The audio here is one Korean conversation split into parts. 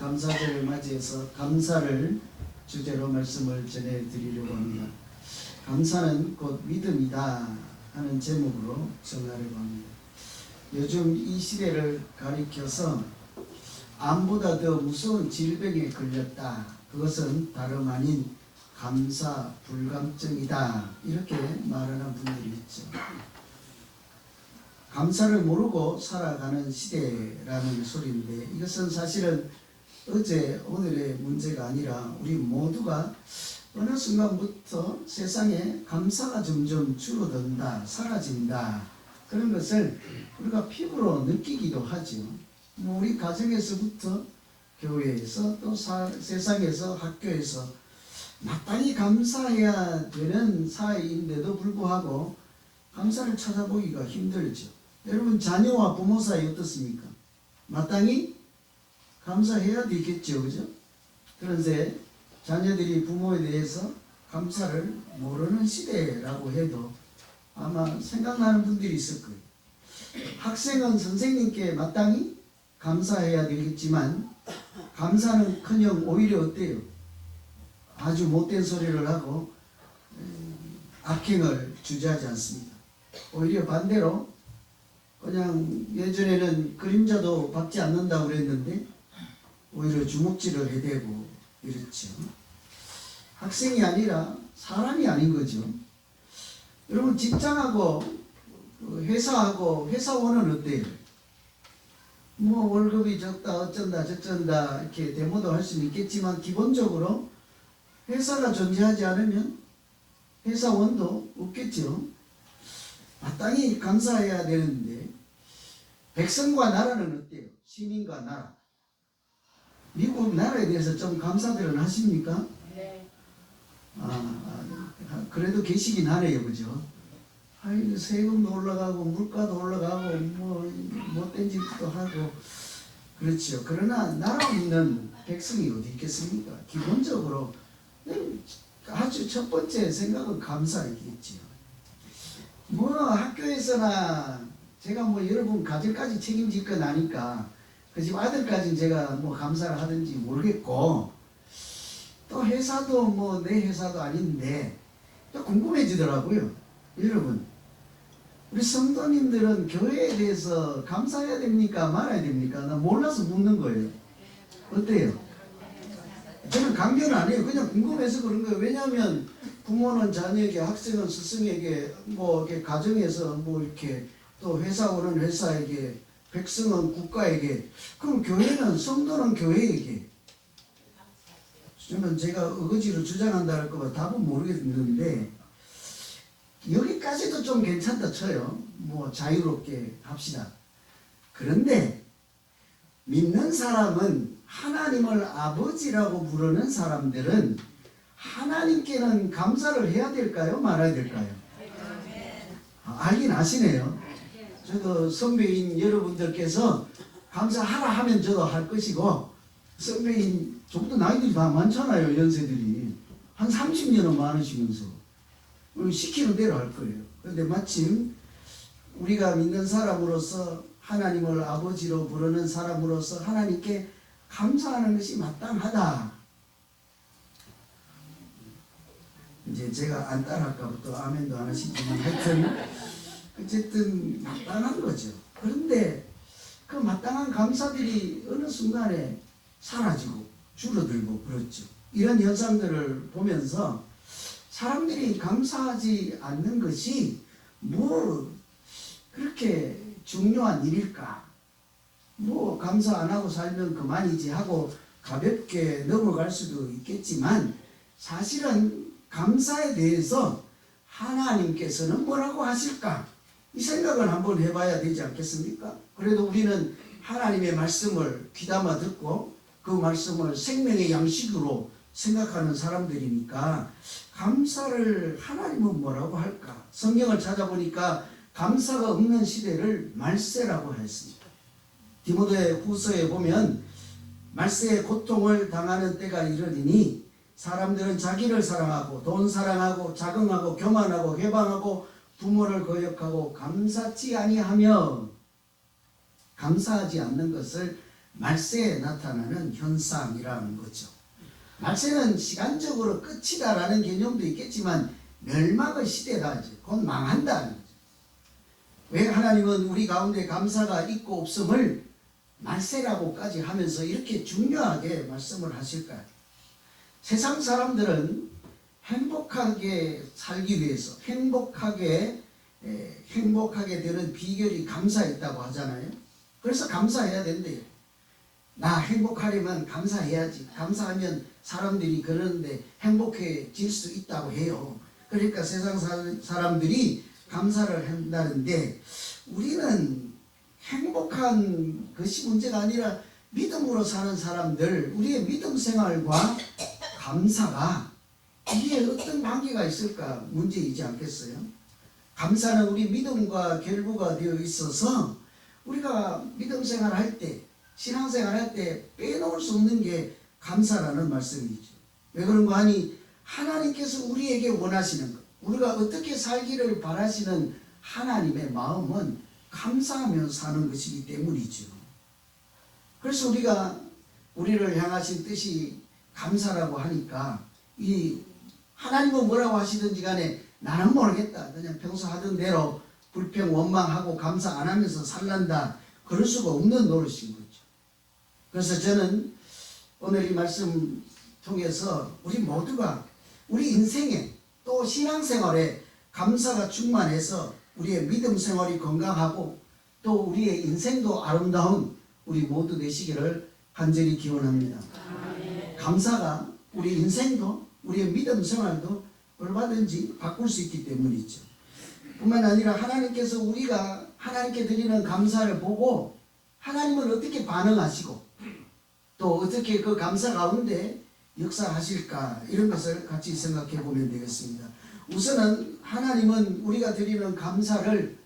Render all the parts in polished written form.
감사절을 맞이해서 감사를 주제로 말씀을 전해드리려고 합니다. 감사는 곧 믿음이다 하는 제목으로 전하려고 합니다. 요즘 이 시대를 가리켜서 암보다 더 무서운 질병에 걸렸다. 그것은 다름 아닌 감사 불감증이다. 이렇게 말하는 분들이 있죠. 감사를 모르고 살아가는 시대라는 소리인데, 이것은 사실은 어제 오늘의 문제가 아니라 우리 모두가 어느 순간부터 세상에 감사가 점점 줄어든다, 사라진다, 그런 것을 우리가 피부로 느끼기도 하죠. 우리 가정에서부터 교회에서 또 세상에서 학교에서 마땅히 감사해야 되는 사이인데도 불구하고 감사를 찾아보기가 힘들죠. 여러분, 자녀와 부모 사이 어떻습니까? 마땅히 감사해야 되겠죠, 그죠? 그런데 자녀들이 부모에 대해서 감사를 모르는 시대라고 해도 아마 생각나는 분들이 있을 거예요. 학생은 선생님께 마땅히 감사해야 되겠지만, 감사는커녕 오히려 어때요? 아주 못된 소리를 하고 악행을 주저하지 않습니다. 오히려 반대로 그냥 예전에는 그림자도 밟지 않는다고 그랬는데 오히려 주먹질을 해대고 이렇죠. 학생이 아니라 사람이 아닌 거죠. 여러분, 직장하고 회사하고 회사원은 어때요? 뭐 월급이 적다 어쩐다 저쩐다 이렇게 데모도 할 수는 있겠지만, 기본적으로 회사가 존재하지 않으면 회사원도 없겠죠. 마땅히 감사해야 되는데, 백성과 나라는 어때요? 시민과 나라. 미국 나라에 대해서 좀 감사들은 하십니까? 네. 그래도 계시긴 하네요, 그죠? 세금도 올라가고 물가도 올라가고 뭐 못된 짓도 하고 그렇죠. 그러나 나라 없는 백성이 어디 있겠습니까? 기본적으로 아주 첫 번째 생각은 감사이겠지요. 뭐 학교에서나 제가 뭐 여러분 가정까지 책임질 건 아니까 그 집 아들까지는 제가 뭐 감사를 하든지 모르겠고, 또 회사도 뭐 내 회사도 아닌데 또 궁금해지더라고요. 여러분, 우리 성도님들은 교회에 대해서 감사해야 됩니까? 말아야 됩니까? 나 몰라서 묻는 거예요. 어때요? 저는 강변은 안 해요. 그냥 궁금해서 그런 거예요. 왜냐하면 부모는 자녀에게, 학생은 스승에게, 뭐 이렇게 가정에서 뭐 이렇게, 또 회사원은 회사에게, 백성은 국가에게, 그럼 교회는, 성도는 교회에게. 저는 제가 어거지로 주장한다 할까봐 답은 모르겠는데, 여기까지도 좀 괜찮다 쳐요. 뭐 자유롭게 합시다. 그런데 믿는 사람은, 하나님을 아버지라고 부르는 사람들은 하나님께는 감사를 해야 될까요? 말아야 될까요? 알긴 아시네요. 저도 선배인 여러분들께서 감사하라 하면 저도 할 것이고, 선배인 저보다 나이들이 다 많잖아요. 연세들이 한 30년은 많으시면서 시키는 대로 할 거예요. 그런데 마침 우리가 믿는 사람으로서, 하나님을 아버지로 부르는 사람으로서 하나님께 감사하는 것이 마땅하다. 이제 제가 안 따라할까봐 또 아멘도 안 하시지만, 하여튼 어쨌든 마땅한 거죠. 그런데 그 마땅한 감사들이 어느 순간에 사라지고 줄어들고 그렇죠. 이런 현상들을 보면서 사람들이 감사하지 않는 것이 뭐 그렇게 중요한 일일까? 뭐 감사 안 하고 살면 그만이지 하고 가볍게 넘어갈 수도 있겠지만, 사실은 감사에 대해서 하나님께서는 뭐라고 하실까? 이 생각을 한번 해봐야 되지 않겠습니까? 그래도 우리는 하나님의 말씀을 귀담아 듣고 그 말씀을 생명의 양식으로 생각하는 사람들이니까, 감사를 하나님은 뭐라고 할까? 성경을 찾아보니까 감사가 없는 시대를 말세라고 했습니다. 디모데 후서에 보면 말세의 고통을 당하는 때가 이르리니 사람들은 자기를 사랑하고 돈 사랑하고 자긍하고 교만하고 회방하고 부모를 거역하고 감사치 아니하며, 감사하지 않는 것을 말세에 나타나는 현상이라는 거죠. 말세는 시간적으로 끝이다라는 개념도 있겠지만 멸망의 시대다. 이제 곧 망한다는 거죠. 왜 하나님은 우리 가운데 감사가 있고 없음을 말세라고까지 하면서 이렇게 중요하게 말씀을 하실까요? 세상 사람들은 행복하게 살기 위해서 행복하게 되는 비결이 감사에 있다고 하잖아요. 그래서 감사해야 된대요. 나 행복하려면 감사해야지. 감사하면 사람들이 그러는데 행복해질 수 있다고 해요. 그러니까 세상 사람들이 감사를 한다는데 우리는 행복한 것이 문제가 아니라 믿음으로 사는 사람들, 우리의 믿음 생활과 감사가 이게 어떤 관계가 있을까 문제이지 않겠어요? 감사는 우리 믿음과 결부가 되어 있어서 우리가 믿음 생활할 때, 신앙생활 할 때 빼놓을 수 없는 게 감사라는 말씀이죠. 왜 그런 거 하니 하나님께서 우리에게 원하시는 것, 우리가 어떻게 살기를 바라시는 하나님의 마음은 감사하며 사는 것이기 때문이죠. 그래서 우리가 우리를 향하신 뜻이 감사라고 하니까 이 하나님은 뭐라고 하시든지 간에 나는 모르겠다. 그냥 평소 하던 대로 불평 원망하고 감사 안 하면서 살란다. 그럴 수가 없는 노릇인 거죠. 그래서 저는 오늘 이 말씀 통해서 우리 모두가 우리 인생에 또 신앙생활에 감사가 충만해서 우리의 믿음 생활이 건강하고 또 우리의 인생도 아름다운 우리 모두 되시기를 간절히 기원합니다. 감사가 우리 인생도 우리의 믿음 생활도 얼마든지 바꿀 수 있기 때문이죠. 뿐만 아니라 하나님께서 우리가 하나님께 드리는 감사를 보고 하나님은 어떻게 반응하시고 또 어떻게 그 감사 가운데 역사하실까 이런 것을 같이 생각해 보면 되겠습니다. 우선은 하나님은 우리가 드리는 감사를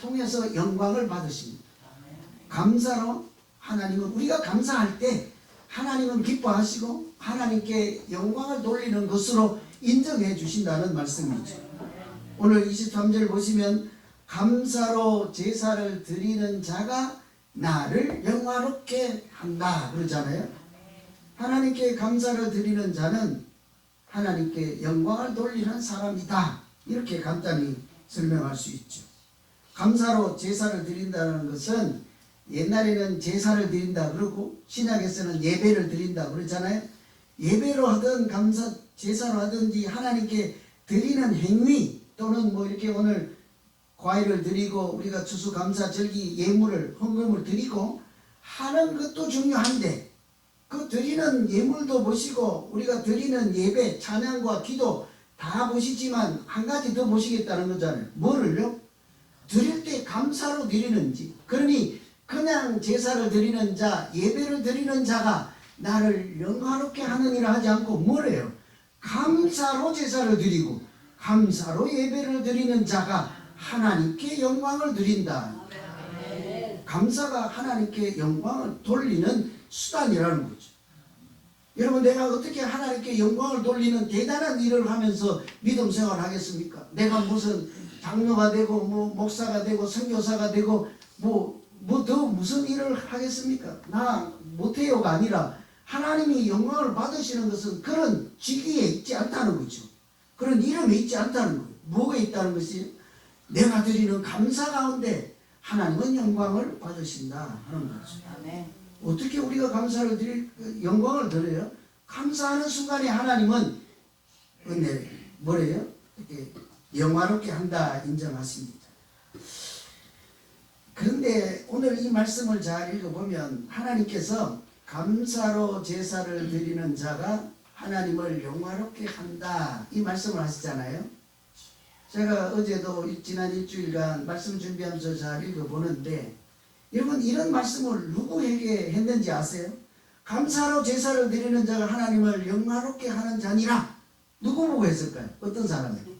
통해서 영광을 받으십니다. 감사로 하나님은 우리가 감사할 때 하나님은 기뻐하시고 하나님께 영광을 돌리는 것으로 인정해 주신다는 말씀이죠. 오늘 23절 보시면 감사로 제사를 드리는 자가 나를 영화롭게 한다 그러잖아요. 하나님께 감사를 드리는 자는 하나님께 영광을 돌리는 사람이다. 이렇게 간단히 설명할 수 있죠. 감사로 제사를 드린다는 것은 옛날에는 제사를 드린다 그러고 신약에서는 예배를 드린다 그러잖아요. 예배로 하든 감사 제사로 하든지 하나님께 드리는 행위 또는 뭐 이렇게 오늘 과일을 드리고 우리가 추수감사절기 예물을 헌금을 드리고 하는 것도 중요한데 그 드리는 예물도 보시고 우리가 드리는 예배 찬양과 기도 다 보시지만 한 가지 더 보시겠다는 거잖아요. 뭐를요? 드릴 때 감사로 드리는지. 그러니 그냥 제사를 드리는 자 예배를 드리는 자가 나를 영화롭게 하느니라 하지 않고 뭐래요? 감사로 제사를 드리고 감사로 예배를 드리는 자가 하나님께 영광을 드린다. 감사가 하나님께 영광을 돌리는 수단이라는 거죠. 여러분 내가 어떻게 하나님께 영광을 돌리는 대단한 일을 하면서 믿음 생활을 하겠습니까? 내가 무슨 장로가 되고 뭐 목사가 되고 선교사가 되고 뭐 더 무슨 일을 하겠습니까? 나 못해요가 아니라 하나님이 영광을 받으시는 것은 그런 직위에 있지 않다는 거죠. 그런 이름에 있지 않다는 거예요. 뭐가 있다는 것이 내가 드리는 감사 가운데 하나님은 영광을 받으신다 하는 거죠. 어떻게 우리가 감사를 영광을 드려요? 감사하는 순간에 하나님은 은혜 뭐래요? 이렇게 영화롭게 한다 인정하십니다. 그런데 오늘 이 말씀을 잘 읽어보면 하나님께서 감사로 제사를 드리는 자가 하나님을 영화롭게 한다 이 말씀을 하시잖아요. 제가 어제도 지난 일주일간 말씀 준비하면서 잘 읽어보는데 여러분 이런 말씀을 누구에게 했는지 아세요? 감사로 제사를 드리는 자가 하나님을 영화롭게 하는 자니라. 누구 보고 했을까요? 어떤 사람에게?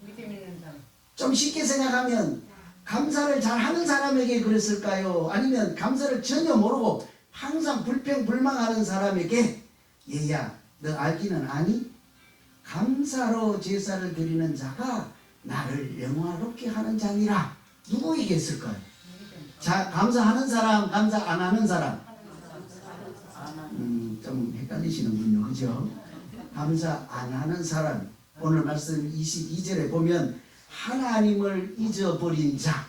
믿음 있는 사람. 좀 쉽게 생각하면 감사를 잘하는 사람에게 그랬을까요? 아니면 감사를 전혀 모르고 항상 불평불망하는 사람에게 얘야 너 알기는 아니? 감사로 제사를 드리는 자가 나를 영화롭게 하는 자니라. 누구에게 했을까요? 자, 감사하는 사람, 감사 안 하는 사람. 좀 헷갈리시는군요. 그죠? 감사 안 하는 사람. 오늘 말씀 22절에 보면 하나님을 잊어버린 자.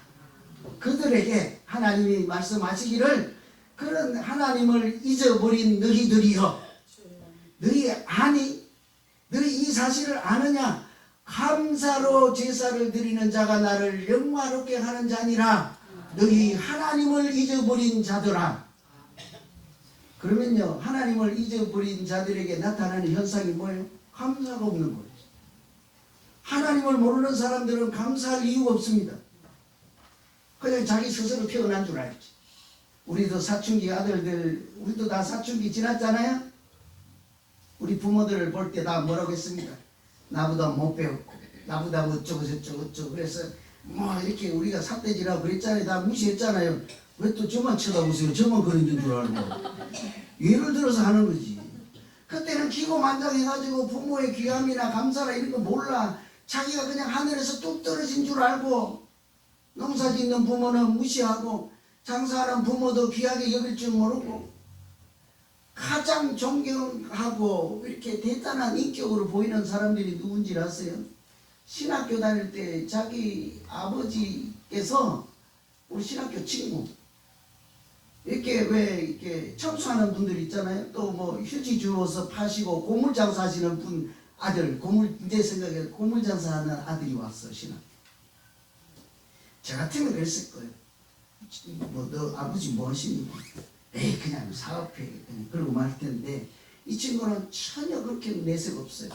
그들에게 하나님이 말씀하시기를 그런 하나님을 잊어버린 너희들이여. 너희 아니? 너희 이 사실을 아느냐? 감사로 제사를 드리는 자가 나를 영화롭게 하는 자니라. 너희 하나님을 잊어버린 자들아. 그러면요, 하나님을 잊어버린 자들에게 나타나는 현상이 뭐예요? 감사가 없는 거예요. 하나님을 모르는 사람들은 감사할 이유가 없습니다. 그냥 자기 스스로 태어난 줄 알지. 우리도 사춘기 아들들, 우리도 다 사춘기 지났잖아요. 우리 부모들을 볼 때 다 뭐라고 했습니까? 나보다 못 배웠고, 나보다 어쩌고 저쩌고 어쩌고. 그래서 뭐 이렇게 우리가 삿대질하고 그랬잖아요. 다 무시했잖아요. 왜 또 저만 쳐다보세요? 저만 그런 줄 알고. 예를 들어서 하는 거지. 그때는 기고만장해가지고 부모의 귀함이나 감사나 이런 거 몰라. 자기가 그냥 하늘에서 뚝 떨어진 줄 알고, 농사 짓는 부모는 무시하고 장사하는 부모도 귀하게 여길 줄 모르고, 가장 존경하고 이렇게 대단한 인격으로 보이는 사람들이 누군지 아세요? 신학교 다닐 때 자기 아버지께서 우리 신학교 친구 이렇게 왜 이렇게 청소하는 분들 있잖아요. 또 뭐 휴지 주워서 파시고 고물 장사하시는 분 아들, 고물, 내 생각에 고물 장사하는 아들이 왔어, 신학. 저 같으면 그랬을 거예요. 뭐 너 아버지 뭐 하시니? 에이 그냥 사업해. 그러고 말 텐데 이 친구는 전혀 그렇게 내색 없어요.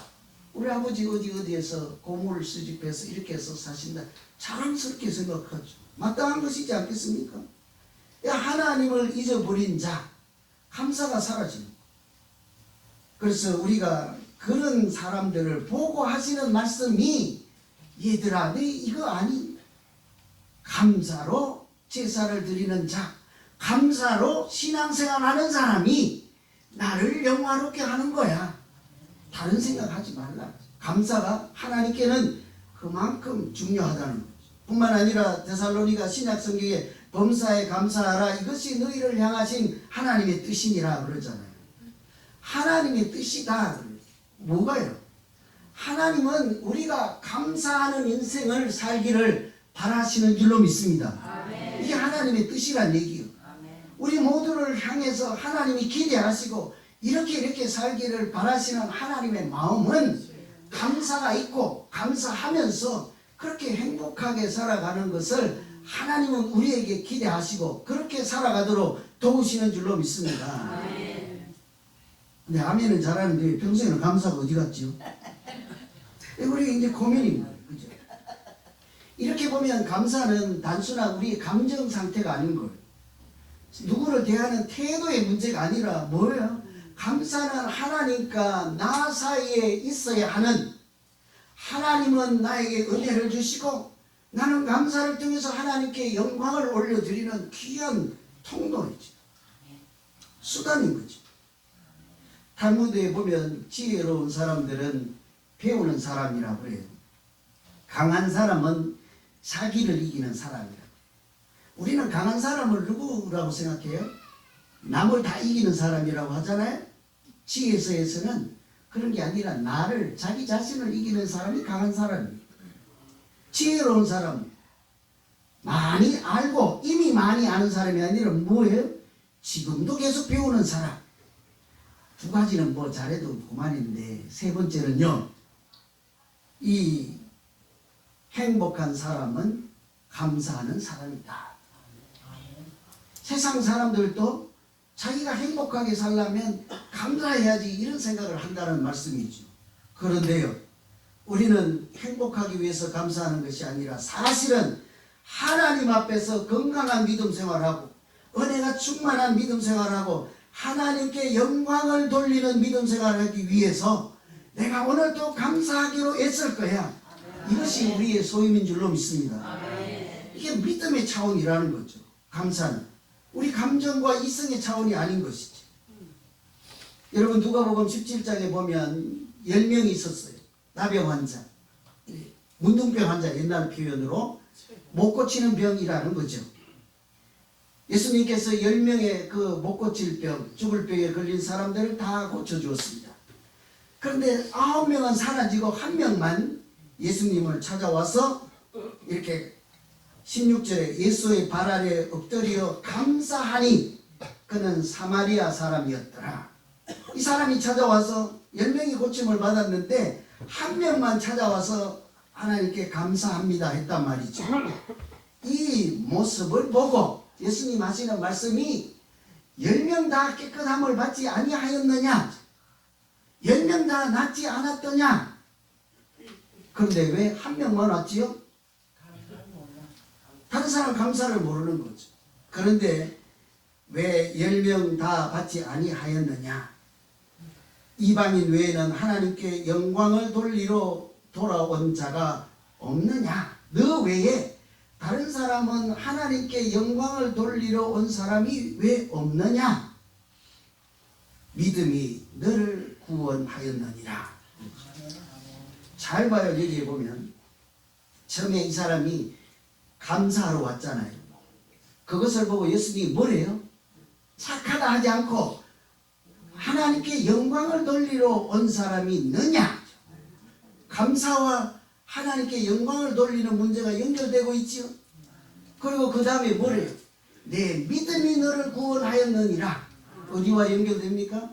우리 아버지 어디에서 고물을 수집해서 이렇게 해서 사신다. 자랑스럽게 생각하죠. 마땅한 것이지 않겠습니까? 하나님을 잊어버린 자, 감사가 사라지는 거예요. 그래서 우리가 그런 사람들을 보고 하시는 말씀이 얘들아 너 이거 아니? 감사로 제사를 드리는 자, 감사로 신앙생활하는 사람이 나를 영화롭게 하는 거야. 다른 생각하지 말라. 감사가 하나님께는 그만큼 중요하다는 거죠. 뿐만 아니라 데살로니가 신약성경에 범사에 감사하라. 이것이 너희를 향하신 하나님의 뜻이니라 그러잖아요. 하나님의 뜻이다. 뭐가요? 하나님은 우리가 감사하는 인생을 살기를 바라시는 줄로 믿습니다. 아멘. 이게 하나님의 뜻이란 얘기예요. 아멘. 우리 모두를 향해서 하나님이 기대하시고 이렇게 살기를 바라시는 하나님의 마음은 감사가 있고 감사하면서 그렇게 행복하게 살아가는 것을 하나님은 우리에게 기대하시고 그렇게 살아가도록 도우시는 줄로 믿습니다. 아멘. 근데 아멘은 잘하는데 평소에는 감사가 어디 갔지요? 우리 이제 고민입니다. 그죠? 이렇게 보면 감사는 단순한 우리의 감정 상태가 아닌 거예요. 누구를 대하는 태도의 문제가 아니라 뭐예요? 감사는 하나님과 나 사이에 있어야 하는, 하나님은 나에게 은혜를 주시고 나는 감사를 통해서 하나님께 영광을 올려드리는 귀한 통로이죠. 수단인 거죠. 탈무드에 보면 지혜로운 사람들은 배우는 사람이라고 해요. 강한 사람은 자기를 이기는 사람이라고. 우리는 강한 사람을 누구라고 생각해요? 남을 다 이기는 사람이라고 하잖아요. 지혜서에서는 그런 게 아니라 나를, 자기 자신을 이기는 사람이 강한 사람이에요. 지혜로운 사람, 많이 알고 이미 많이 아는 사람이 아니라 뭐예요? 지금도 계속 배우는 사람. 두 가지는 뭐 잘해도 그만인데, 세 번째는요, 이 행복한 사람은 감사하는 사람이다. 세상 사람들도 자기가 행복하게 살려면 감사해야지 이런 생각을 한다는 말씀이죠. 그런데요, 우리는 행복하기 위해서 감사하는 것이 아니라 사실은 하나님 앞에서 건강한 믿음 생활하고 은혜가 충만한 믿음 생활하고 하나님께 영광을 돌리는 믿음 생활을 하기 위해서 내가 오늘도 감사하기로 애쓸 거야. 이것이 우리의 소임인 줄로 믿습니다. 이게 믿음의 차원이라는 거죠. 감사는 우리 감정과 이성의 차원이 아닌 것이지. 여러분 누가복음 17장에 보면 10명이 있었어요. 나병 환자, 문둥병 환자, 옛날 표현으로 못 고치는 병이라는 거죠. 예수님께서 10명의 그 못 고칠 병, 죽을 병에 걸린 사람들을 다 고쳐주었습니다. 그런데 9명은 사라지고 1명만 예수님을 찾아와서 이렇게 16절에 예수의 발 아래 엎드려 감사하니 그는 사마리아 사람이었더라. 이 사람이 찾아와서 10명이 고침을 받았는데 1명만 찾아와서 하나님께 감사합니다 했단 말이죠. 이 모습을 보고 예수님 하시는 말씀이 10명 다 깨끗함을 받지 아니하였느냐? 10명 다 낫지 않았더냐? 그런데 왜 1명만 왔지요? 다른 사람 감사를 모르는 거죠. 그런데 왜 10명 다 받지 아니하였느냐? 이방인 외에는 하나님께 영광을 돌리러 돌아온 자가 없느냐? 너 외에 다른 사람은 하나님께 영광을 돌리러 온 사람이 왜 없느냐? 믿음이 너를 구원하였느니라. 잘 봐요. 여기에 보면 처음에 이 사람이 감사하러 왔잖아요. 그것을 보고 예수님이 뭐래요? 착하다 하지 않고 하나님께 영광을 돌리러 온 사람이 있느냐? 감사와 하나님께 영광을 돌리는 문제가 연결되고 있지요. 그리고 그 다음에 뭐래요? 내 믿음이 너를 구원하였느니라. 어디와 연결됩니까?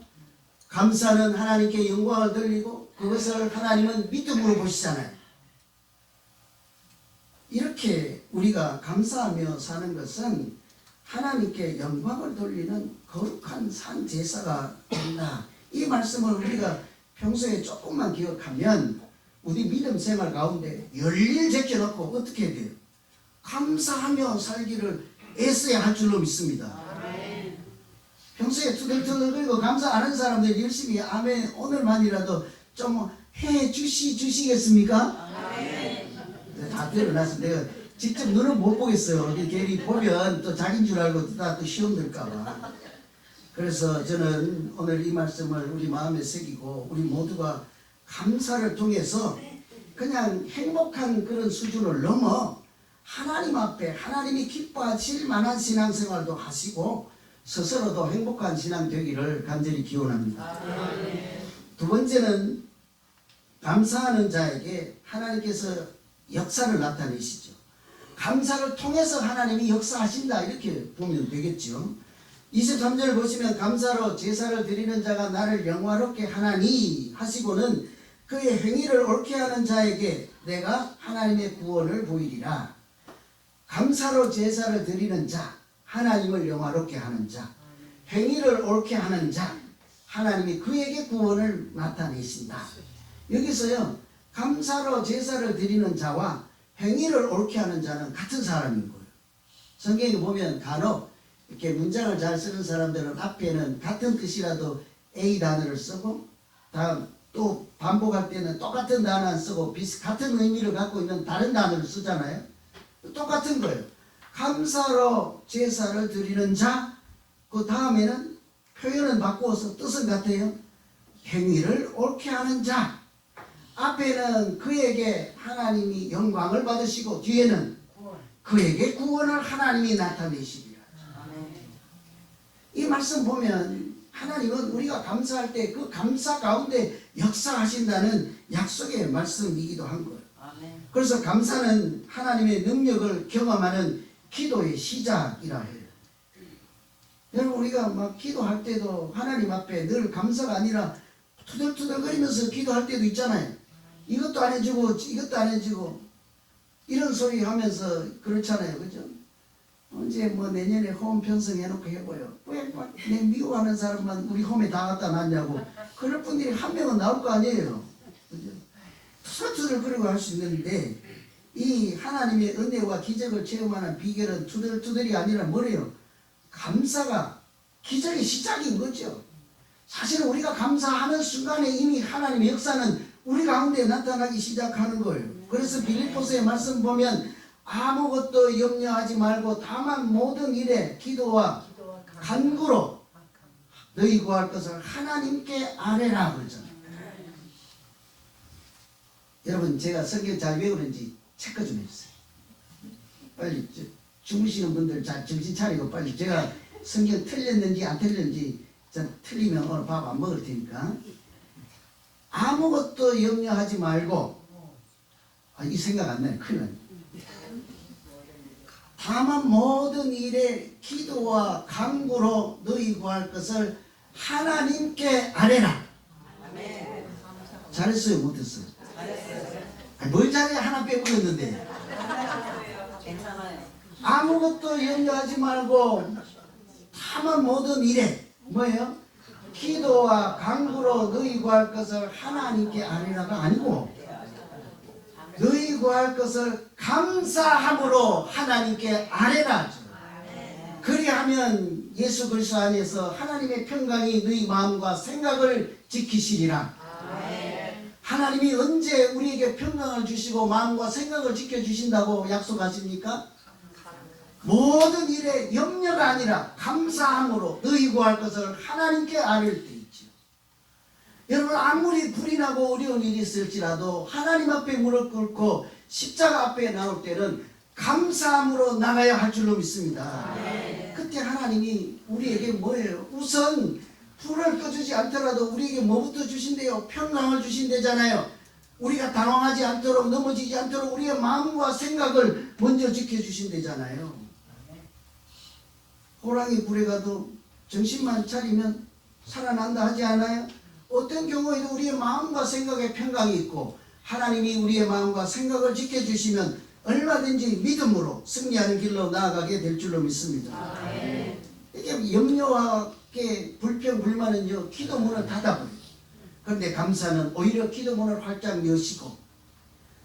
감사는 하나님께 영광을 돌리고 그것을 하나님은 믿음으로 보시잖아요. 이렇게 우리가 감사하며 사는 것은 하나님께 영광을 돌리는 거룩한 산 제사가 된다. 이 말씀을 우리가 평소에 조금만 기억하면 우리 믿음 생활 가운데 열일 제껴놓고 어떻게 해야 돼요? 감사하며 살기를 애써야 할 줄로 믿습니다. 평소에 투덜투덜거리고 감사 안 하는 사람들 열심히 아멘 오늘만이라도 좀 해주시겠습니까? 다 들어놔서 내가 직접 눈은 못 보겠어요. 괜히 보면 또 자기인 줄 알고 또 시험 들까봐. 그래서 저는 오늘 이 말씀을 우리 마음에 새기고 우리 모두가 감사를 통해서 그냥 행복한 그런 수준을 넘어 하나님 앞에 하나님이 기뻐하실 만한 신앙생활도 하시고 스스로도 행복한 신앙 되기를 간절히 기원합니다. 두 번째는 감사하는 자에게 하나님께서 역사를 나타내시죠. 감사를 통해서 하나님이 역사하신다 이렇게 보면 되겠죠. 23절 보시면 감사로 제사를 드리는 자가 나를 영화롭게 하나니 하시고는 그의 행위를 옳게 하는 자에게 내가 하나님의 구원을 보이리라. 감사로 제사를 드리는 자, 하나님을 영화롭게 하는 자, 행위를 옳게 하는 자, 하나님이 그에게 구원을 나타내신다. 여기서요, 감사로 제사를 드리는 자와 행위를 옳게 하는 자는 같은 사람인 거예요. 성경에 보면 간혹 이렇게 문장을 잘 쓰는 사람들은 앞에는 같은 뜻이라도 A 단어를 쓰고 다음 또 반복할 때는 똑같은 단어 안 쓰고 같은 의미를 갖고 있는 다른 단어를 쓰잖아요. 똑같은 거예요. 감사로 제사를 드리는 자, 그 다음에는 표현은 바꾸어서 뜻은 같아요. 행위를 옳게 하는 자. 앞에는 그에게 하나님이 영광을 받으시고 뒤에는 그에게 구원을 하나님이 나타내시리라. 이 말씀 보면 하나님은 우리가 감사할 때 그 감사 가운데 역사하신다는 약속의 말씀이기도 한 거예요. 그래서 감사는 하나님의 능력을 경험하는 기도의 시작이라 해요. 여러분 우리가 막 기도할 때도 하나님 앞에 늘 감사가 아니라 투덜투덜거리면서 기도할 때도 있잖아요. 이것도 안 해주고 이것도 안 해주고 이런 소리 하면서 그렇잖아요. 그죠? 언제 뭐 내년에 홈 편성해놓고 해보요. 왜 내 미워하는 사람만 우리 홈에 다 갖다 놨냐고. 그럴 분들이 한 명은 나올 거 아니에요. 그죠? 투덜투덜거리고 할 수 있는데 이 하나님의 은혜와 기적을 체험하는 비결은 투덜투덜이 아니라 뭐래요? 감사가 기적의 시작인 거죠. 사실은 우리가 감사하는 순간에 이미 하나님의 역사는 우리 가운데 나타나기 시작하는 거예요. 그래서 빌립보서의 말씀 보면 아무것도 염려하지 말고 다만 모든 일에 기도와 간구로 너희 구할 것을 하나님께 아뢰라 그러잖아요. 여러분 제가 성경 잘 외우는지 체크 좀 해주세요. 빨리 주무시는 분들 잘 정신 차리고 빨리 제가 성경 틀렸는지 안 틀렸는지 틀리면 오늘 밥 안 먹을 테니까 아무것도 염려하지 말고 이 생각 안 나요. 큰일 나요. 다만 모든 일에 기도와 간구로 너희 구할 것을 하나님께 아뢰라. 잘했어요? 못했어요? 뭘 잘해? 하나 빼먹었는데. 아무것도 염려하지 말고 다만 모든 일에 뭐예요? 기도와 간구로 너희 구할 것을 하나님께 아뢰라가 아니고 너희 구할 것을 감사함으로 하나님께 아뢰라. 그리하면 예수 그리스도 안에서 하나님의 평강이 너희 마음과 생각을 지키시리라. 하나님이 언제 우리에게 평강을 주시고 마음과 생각을 지켜주신다고 약속하십니까? 모든 일에 염려가 아니라 감사함으로 너희 구할 것을 하나님께 아뢰을 때 있죠. 여러분 아무리 불이 나고 어려운 일이 있을지라도 하나님 앞에 무릎 꿇고 십자가 앞에 나올 때는 감사함으로 나가야 할 줄로 믿습니다. 그때 하나님이 우리에게 뭐예요? 우선 불을 꺼주지 않더라도 우리에게 뭐부터 주신대요? 평강을 주신대잖아요. 우리가 당황하지 않도록 넘어지지 않도록 우리의 마음과 생각을 먼저 지켜주신대잖아요. 호랑이 불에 가도 정신만 차리면 살아난다 하지 않아요? 어떤 경우에도 우리의 마음과 생각에 평강이 있고 하나님이 우리의 마음과 생각을 지켜주시면 얼마든지 믿음으로 승리하는 길로 나아가게 될 줄로 믿습니다. 이게 염려와 불평, 불만은요 기도 문을 닫아버려요. 그런데 감사는 오히려 기도 문을 활짝 여시고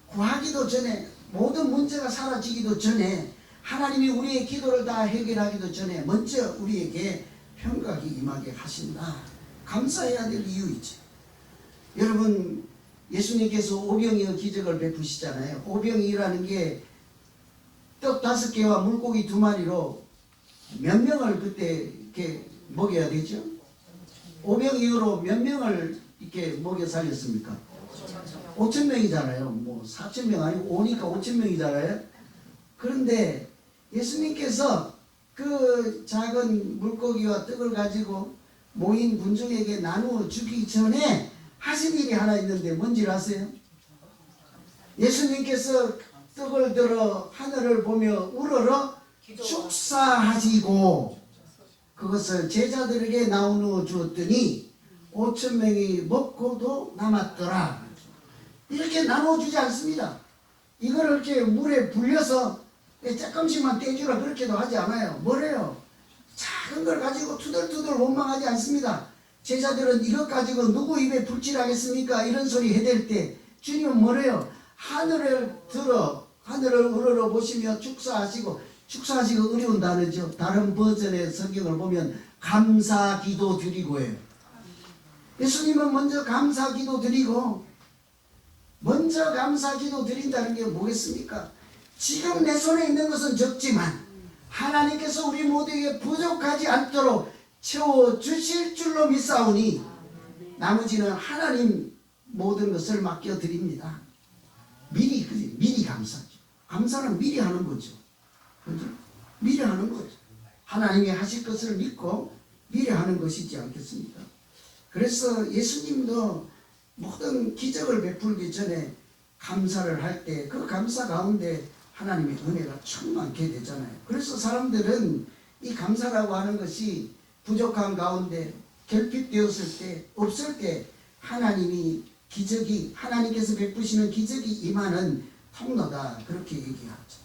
구하기도 전에 모든 문제가 사라지기도 전에 하나님이 우리의 기도를 다 해결하기도 전에 먼저 우리에게 평강이 임하게 하신다. 감사해야 될 이유이죠. 여러분 예수님께서 오병이어 기적을 베푸시잖아요. 오병이라는 게 떡 5개와 물고기 2마리로 몇 명을 그때 이렇게 먹여야 되죠? 오병이어로 몇 명을 이렇게 먹여 살렸습니까? 5,000명이잖아요. 뭐 4,000명 아니고 오니까 5,000명이잖아요. 그런데 예수님께서 그 작은 물고기와 떡을 가지고 모인 군중에게 나누어 주기 전에 하신 일이 하나 있는데 뭔지 아세요? 예수님께서 떡을 들어 하늘을 보며 우러러 축사하시고 그것을 제자들에게 나누어 주었더니 5,000명이 먹고도 남았더라. 이렇게 나눠주지 않습니다. 이걸 이렇게 물에 불려서 조금씩만 떼주라 그렇게도 하지 않아요. 뭐래요? 작은 걸 가지고 투덜투덜 원망하지 않습니다. 제자들은 이것 가지고 누구 입에 불칠하겠습니까? 이런 소리 해댈 때 주님은 뭐래요? 하늘을 들어 하늘을 우러러 보시며 축사하시고 어려운 단어죠. 다른 버전의 성경을 보면 감사기도 드리고예요. 예수님은 먼저 감사기도 드리고 먼저 감사기도 드린다는 게 뭐겠습니까? 지금 내 손에 있는 것은 적지만 하나님께서 우리 모두에게 부족하지 않도록 채워주실 줄로 믿사오니 나머지는 하나님 모든 것을 맡겨드립니다. 미리 감사죠. 감사는 미리 하는 거죠. 그죠? 미리 하는 거죠. 하나님이 하실 것을 믿고 미리 하는 것이지 않겠습니까? 그래서 예수님도 모든 기적을 베풀기 전에 감사를 할 때 그 감사 가운데 하나님의 은혜가 충만케 되잖아요. 그래서 사람들은 이 감사라고 하는 것이 부족한 가운데 결핍되었을 때 없을 때 하나님이 기적이 하나님께서 베푸시는 기적이 임하는 통로다 그렇게 얘기하죠.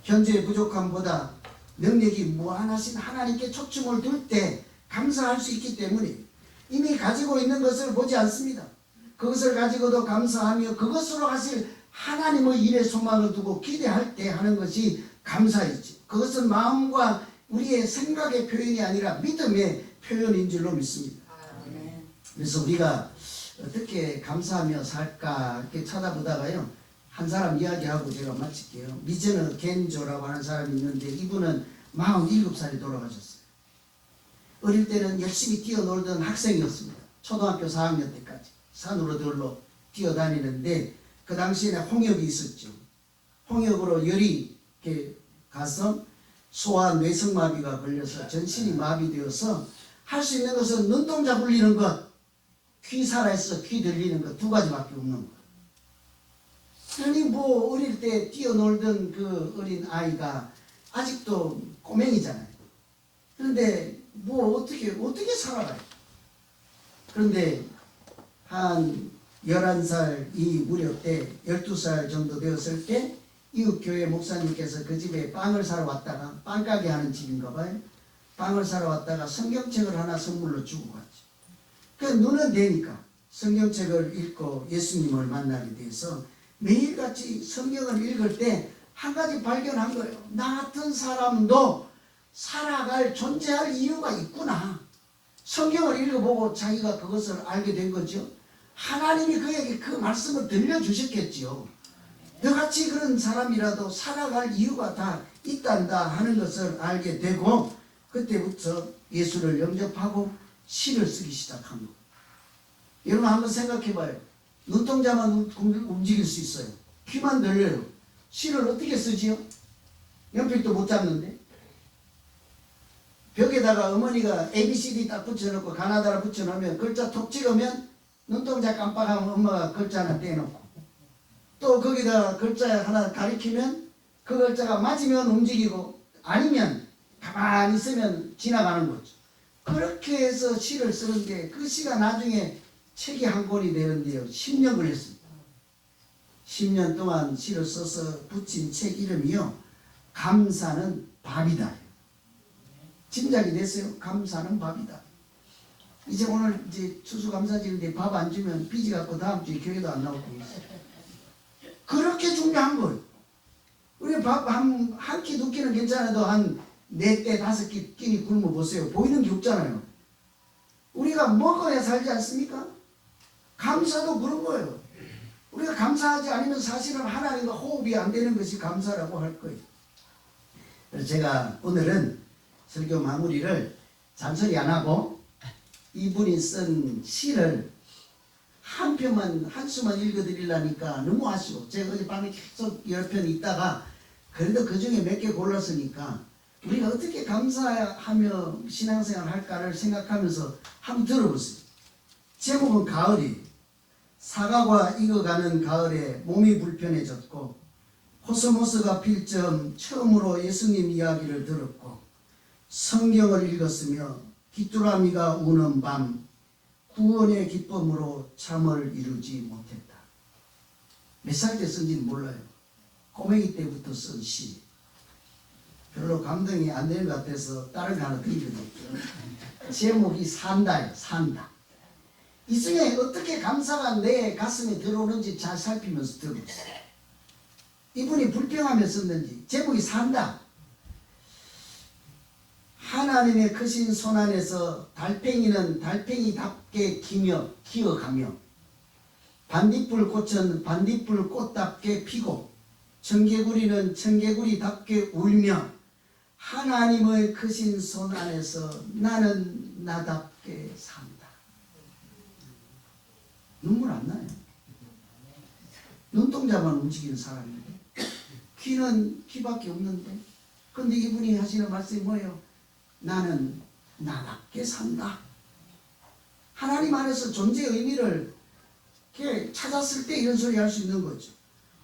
현재의 부족함보다 능력이 무한하신 하나님께 초점을 둘 때 감사할 수 있기 때문에 이미 가지고 있는 것을 보지 않습니다. 그것을 가지고도 감사하며 그것으로 하실 하나님의 일에 소망을 두고 기대할 때 하는 것이 감사이지. 그것은 마음과 우리의 생각의 표현이 아니라 믿음의 표현인 줄로 믿습니다. 그래서 우리가 어떻게 감사하며 살까 이렇게 찾아보다가요 한 사람 이야기하고 제가 마칠게요. 미제너 겐조라고 하는 사람이 있는데 이분은 47살에 돌아가셨어요. 어릴 때는 열심히 뛰어놀던 학생이었습니다. 초등학교 4학년 때까지 산으로 들로 뛰어다니는데 그 당시에는 홍역이 있었죠. 홍역으로 열이 이렇게 가서 소아 뇌성마비가 걸려서 전신이 마비되어서 할 수 있는 것은 눈동자 굴리는 것, 귀 살아있어 귀 들리는 것 두 가지밖에 없는 것. 아니 뭐 어릴 때 뛰어놀던 그 어린 아이가 아직도 꼬맹이잖아요. 그런데 뭐 어떻게 살아가요? 그런데 한 11살 이 무렵 때 12살 정도 되었을 때 이웃 교회 목사님께서 그 집에 빵을 사러 왔다가 빵가게 하는 집인가 봐요. 빵을 사러 왔다가 성경책을 하나 선물로 주고 갔죠. 그 눈은 되니까 성경책을 읽고 예수님을 만나게 돼서 매일같이 성경을 읽을 때 한 가지 발견한 거예요. 나 같은 사람도 살아갈 존재할 이유가 있구나. 성경을 읽어보고 자기가 그것을 알게 된 거죠. 하나님이 그에게 그 말씀을 들려주셨겠지요. 너같이 그런 사람이라도 살아갈 이유가 다 있단다 하는 것을 알게 되고 그때부터 예수를 영접하고 시를 쓰기 시작한 거예요. 여러분 한번 생각해봐요. 눈동자만 움직일 수 있어요. 귀만 들려요. 시를 어떻게 쓰지요? 연필도 못 잡는데. 벽에다가 어머니가 ABCD 딱 붙여놓고 가나다라 붙여놓으면 글자 톡 찍으면 눈동자 깜빡하면 엄마가 글자 하나 떼놓고 또 거기다 글자 하나 가리키면 그 글자가 맞으면 움직이고 아니면 가만히 있으면 지나가는 거죠. 그렇게 해서 시를 쓰는데 그 시가 나중에 책이 한 권이 되는데요. 10년 걸렸습니다. 10년 동안 시를 써서 붙인 책 이름이요. 감사는 밥이다. 짐작이 됐어요? 감사는 밥이다. 이제 오늘 이제 추수감사지인데 밥 안 주면 삐지 갖고 다음 주에 교회도 안 나오고 있어요. 그렇게 중요한 거예요. 우리 밥 한 끼 두 끼는 괜찮아도 한 4끼 5끼 끼니 굶어 보세요. 보이는 게 없잖아요. 우리가 먹어야 살지 않습니까? 감사도 그런 거예요. 우리가 감사하지 않으면 사실은 하나님과 호흡이 안 되는 것이 감사라고 할 거예요. 그래서 제가 오늘은 설교 마무리를 잔소리 안 하고 이분이 쓴 시를 한 편만 한 수만 읽어드리려니까 너무 아쉬워. 제가 어젯밤에 계속 10편 있다가 그래도 그 중에 몇 개 골랐으니까 우리가 어떻게 감사하며 신앙생활 할까를 생각하면서 한번 들어보세요. 제목은 가을이에요. 사과가 익어가는 가을에 몸이 불편해졌고 코스모스가 필 즈음 처음으로 예수님 이야기를 들었고 성경을 읽었으며 귀뚜라미가 우는 밤 구원의 기쁨으로 잠을 이루지 못했다. 몇 살 때 쓴지는 몰라요. 꼬맹이 때부터 쓴 시. 별로 감동이 안 되는 것 같아서 다른 거 하나 드리거든요. 제목이 산다예요. 산다. 이 중에 어떻게 감사가 내 가슴에 들어오는지 잘 살피면서 들어보세요. 이분이 불평하며 썼는지. 제목이 산다. 하나님의 크신 손 안에서 달팽이는 달팽이답게 기어가며 반딧불 꽃은 반딧불 꽃답게 피고 청개구리는 청개구리답게 울며 하나님의 크신 손 안에서 나는 나답게 산다. 눈물 안 나요. 눈동자만 움직이는 사람인데 귀는 귀밖에 없는데 근데 이분이 하시는 말씀이 뭐예요? 나는 나답게 산다. 하나님 안에서 존재의 의미를 이렇게 찾았을 때 이런 소리 할 수 있는 거죠.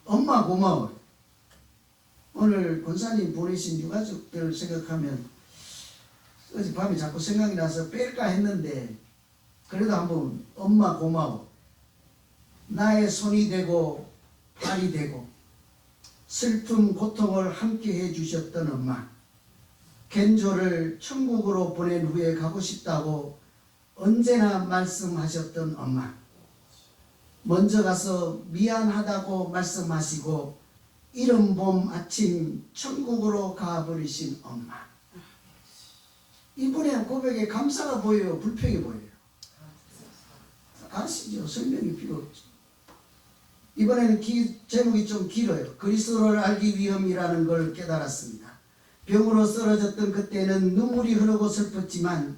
엄마 고마워요. 오늘 권사님 보내신 유가족들을 생각하면 어젯밤에 자꾸 생각이 나서 뺄까 했는데 그래도 한번 엄마 고마워. 나의 손이 되고 발이 되고 슬픔 고통을 함께 해주셨던 엄마. 겐조를 천국으로 보낸 후에 가고 싶다고 언제나 말씀하셨던 엄마. 먼저 가서 미안하다고 말씀하시고 이른 봄 아침 천국으로 가버리신 엄마. 이분의 고백에 감사가 보여요? 불평이 보여요? 아시죠? 설명이 필요 없죠. 이번에는 제목이 좀 길어요. 그리스도를 알기 위함이라는 걸 깨달았습니다. 병으로 쓰러졌던 그때는 눈물이 흐르고 슬펐지만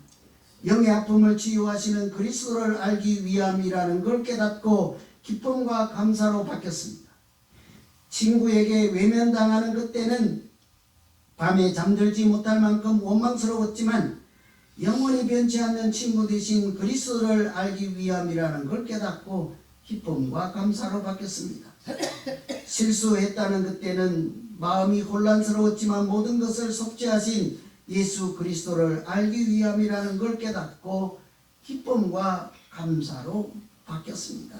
영의 아픔을 치유하시는 그리스도를 알기 위함이라는 걸 깨닫고 기쁨과 감사로 바뀌었습니다. 친구에게 외면당하는 그때는 밤에 잠들지 못할 만큼 원망스러웠지만 영원히 변치 않는 친구 되신 그리스도를 알기 위함이라는 걸 깨닫고 기쁨과 감사로 바뀌었습니다. 실수했다는 그때는 마음이 혼란스러웠지만 모든 것을 속죄하신 예수 그리스도를 알기 위함이라는 걸 깨닫고 기쁨과 감사로 바뀌었습니다.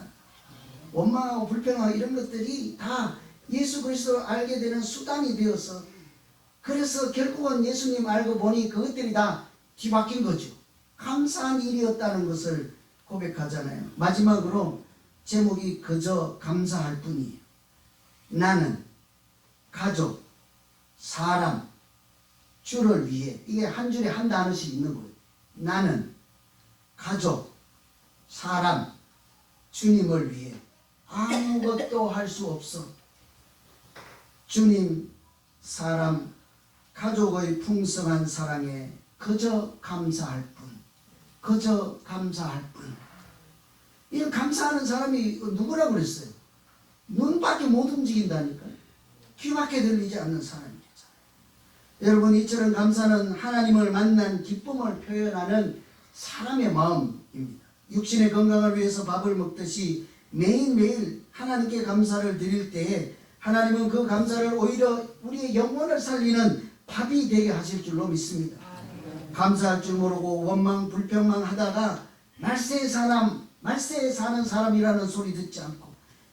원망하고 불평하고 이런 것들이 다 예수 그리스도를 알게 되는 수단이 되어서, 그래서 결국은 예수님 알고 보니 그것들이 다 뒤바뀐 거죠. 감사한 일이었다는 것을 고백하잖아요. 마지막으로 제목이 그저 감사할 뿐이에요. 나는, 가족, 사람, 주를 위해, 이게 한 줄에 한 단어씩 있는 거예요. 나는, 가족, 사람, 주님을 위해 아무것도 할 수 없어. 주님, 사람, 가족의 풍성한 사랑에 그저 감사할 뿐, 그저 감사할 뿐. 이런 감사하는 사람이 누구라고 그랬어요? 눈밖에 못 움직인다니까요. 귀밖에 들리지 않는 사람이잖아요. 여러분, 이처럼 감사는 하나님을 만난 기쁨을 표현하는 사람의 마음입니다. 육신의 건강을 위해서 밥을 먹듯이 매일매일 하나님께 감사를 드릴 때에 하나님은 그 감사를 오히려 우리의 영혼을 살리는 밥이 되게 하실 줄로 믿습니다. 감사할 줄 모르고 원망 불평만 하다가 말세에 사는 사람이라는 소리 듣지 않고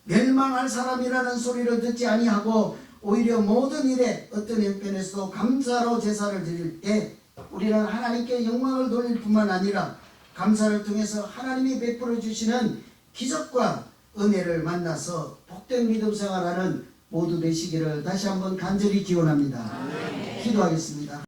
멸망할 사람이라는 소리를 듣지 아니하고 오히려 모든 일에 어떤 형편에서도 감사로 제사를 드릴 때 우리는 하나님께 영광을 돌릴 뿐만 아니라 감사를 통해서 하나님이 베풀어 주시는 기적과 은혜를 만나서 복된 믿음 생활하는 모두 되시기를 다시 한번 간절히 기원합니다. 기도하겠습니다.